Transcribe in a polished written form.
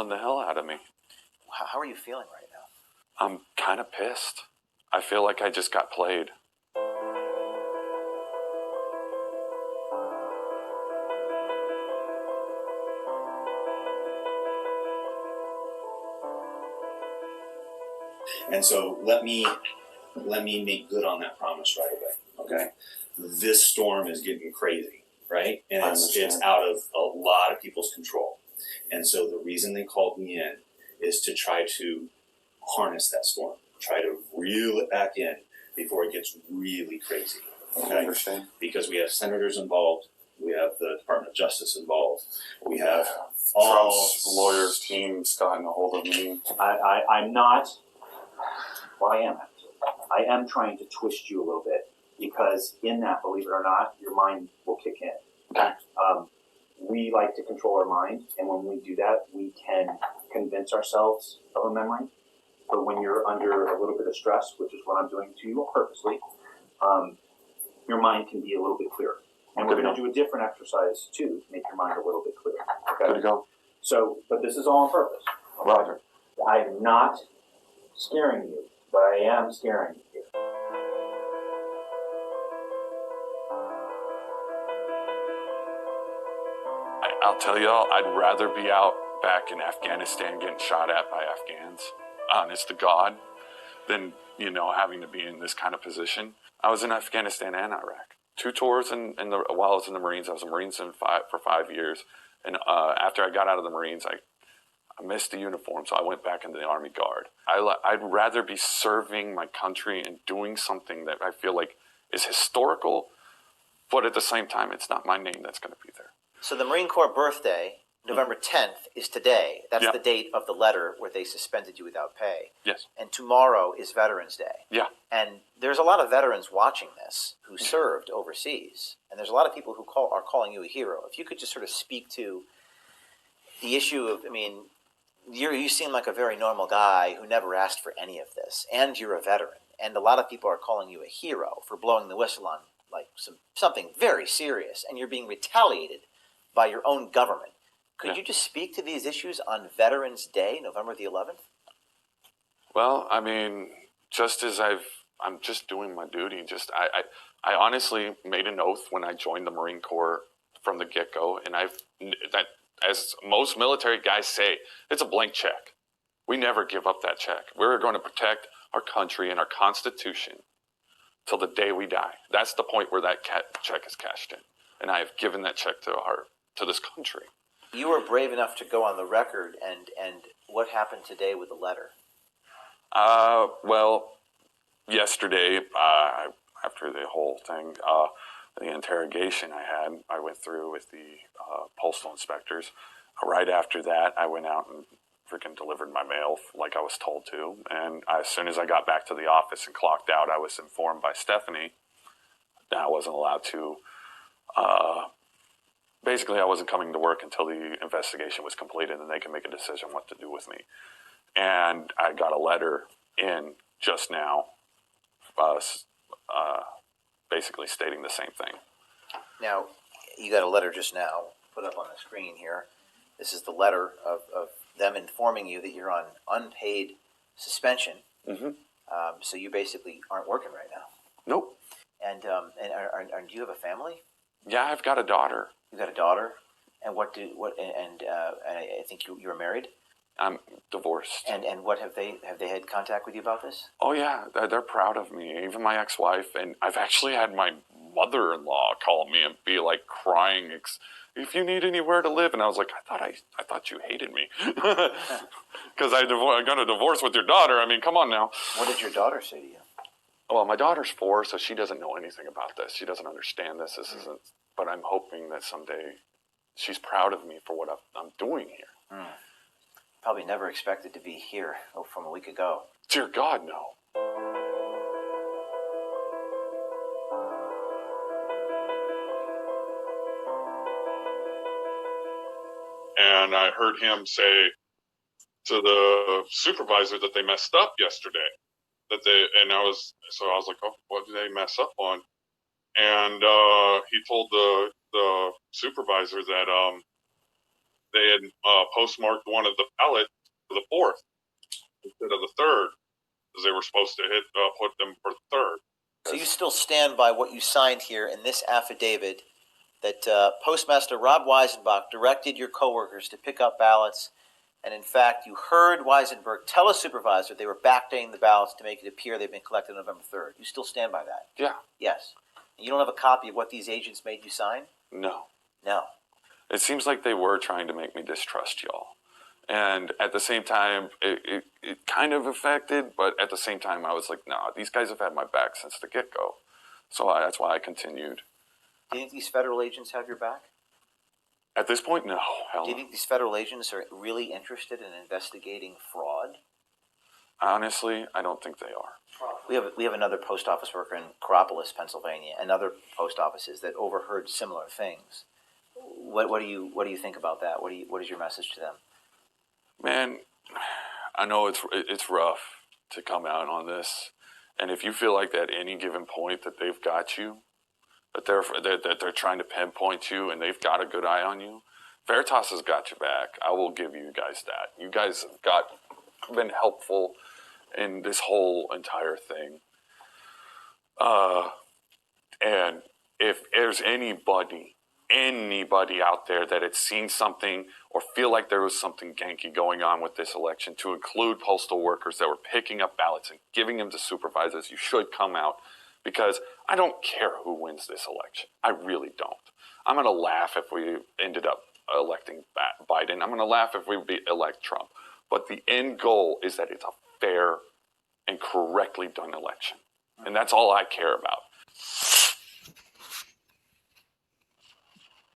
the hell out of me. How are you feeling right now? I'm kind of pissed. I feel like I just got played. And so let me make good on that promise right away. Okay, this storm is getting crazy, right? And it's out of a lot of people's control. And so the reason they called me in is to try to harness that storm, try to reel it back in before it gets really crazy. Okay, I understand. Because we have senators involved, we have the Department of Justice involved, we have Trump's lawyers team's gotten a hold of me. I'm not. Well, I am actually. I am trying to twist you a little bit because in that, believe it or not, your mind will kick in. Okay. We like to control our mind, and when we do that, we can convince ourselves of a memory. But when you're under a little bit of stress, which is what I'm doing to you purposely, your mind can be a little bit clearer. And we're going to do a different exercise too to make your mind a little bit clearer. Okay. Good to go. So, but this is all on purpose. Roger. I'm not scaring you, but I am scaring you. I'll tell y'all, I'd rather be out back in Afghanistan getting shot at by Afghans, honest to God, than, having to be in this kind of position. I was in Afghanistan and Iraq. 2 tours while I was in the Marines. I was a Marine for 5 years. And after I got out of the Marines, I missed the uniform, so I went back into the Army Guard. I'd rather be serving my country and doing something that I feel like is historical, but at the same time, it's not my name that's going to be there. So the Marine Corps birthday, November 10th, is today. That's the date of the letter where they suspended you without pay. Yes. And tomorrow is Veterans Day. Yeah. And there's a lot of veterans watching this who served overseas. And there's a lot of people who are calling you a hero. If you could just sort of speak to the issue of, you seem like a very normal guy who never asked for any of this. And you're a veteran. And a lot of people are calling you a hero for blowing the whistle on something very serious. And you're being retaliated by your own government. Could you just speak to these issues on Veterans Day, November the 11th? Well, just as I'm just doing my duty. I honestly made an oath when I joined the Marine Corps from the get-go, and as most military guys say, it's a blank check. We never give up that check. We're going to protect our country and our Constitution till the day we die. That's the point where that check is cashed in, and I have given that check to this country. You were brave enough to go on the record, and what happened today with the letter? Well, yesterday, after the whole thing, the interrogation I went through with the postal inspectors. Right after that, I went out and freaking delivered my mail like I was told to. And as soon as I got back to the office and clocked out, I was informed by Stephanie that I wasn't allowed to. Basically, I wasn't coming to work until the investigation was completed and they can make a decision what to do with me. And I got a letter in just now, basically stating the same thing. Now, you got a letter just now, put up on the screen here. This is the letter of them informing you that you're on unpaid suspension. Mm-hmm. So you basically aren't working right now. Nope. And do you have a family? Yeah, I've got a daughter. You got a daughter, and I think you were married. I'm divorced. And what have they had contact with you about this? Oh yeah, they're proud of me. Even my ex-wife, and I've actually had my mother-in-law call me and be like crying, if you need anywhere to live, and I was like, I thought you hated me because I got a divorce with your daughter. Come on now. What did your daughter say to you? Well, my daughter's 4, so she doesn't know anything about this. She doesn't understand this. This isn't. But I'm hoping that someday she's proud of me for what I'm doing here. Probably never expected to be here from a week ago. Dear God, no. And I heard him say to the supervisor that they messed up yesterday. I was like, oh, what did they mess up on? And he told the supervisor that they had postmarked one of the ballots for the 4th instead of the 3rd, because they were supposed to put them for the 3rd. So you still stand by what you signed here in this affidavit that Postmaster Rob Weisenbach directed your coworkers to pick up ballots, and in fact, you heard Weisenberg tell a supervisor they were backdating the ballots to make it appear they'd been collected on November 3rd. You still stand by that? Yeah. Yes. And you don't have a copy of what these agents made you sign? No. No. It seems like they were trying to make me distrust y'all. And at the same time, it kind of affected, but at the same time, I was like, nah, these guys have had my back since the get-go. So that's why I continued. Do you think these federal agents have your back? At this point, no. Hell Do you no. think these federal agents are really interested in investigating fraud? Honestly, I don't think they are. We have another post office worker in Corapolis, Pennsylvania, and other post offices that overheard similar things. What do you think about that? What is your message to them? Man, I know it's rough to come out on this, and if you feel like at any given point that they've got you, that they're trying to pinpoint you and they've got a good eye on you, Veritas has got your back. I will give you guys that. You guys have been helpful in this whole entire thing. And if there's anybody out there that had seen something or feel like there was something ganky going on with this election, to include postal workers that were picking up ballots and giving them to supervisors, you should come out, because I don't care who wins this election. I really don't. I'm going to laugh if we ended up electing Biden. I'm going to laugh if we elect Trump. But the end goal is that it's a fair and correctly done election. And that's all I care about.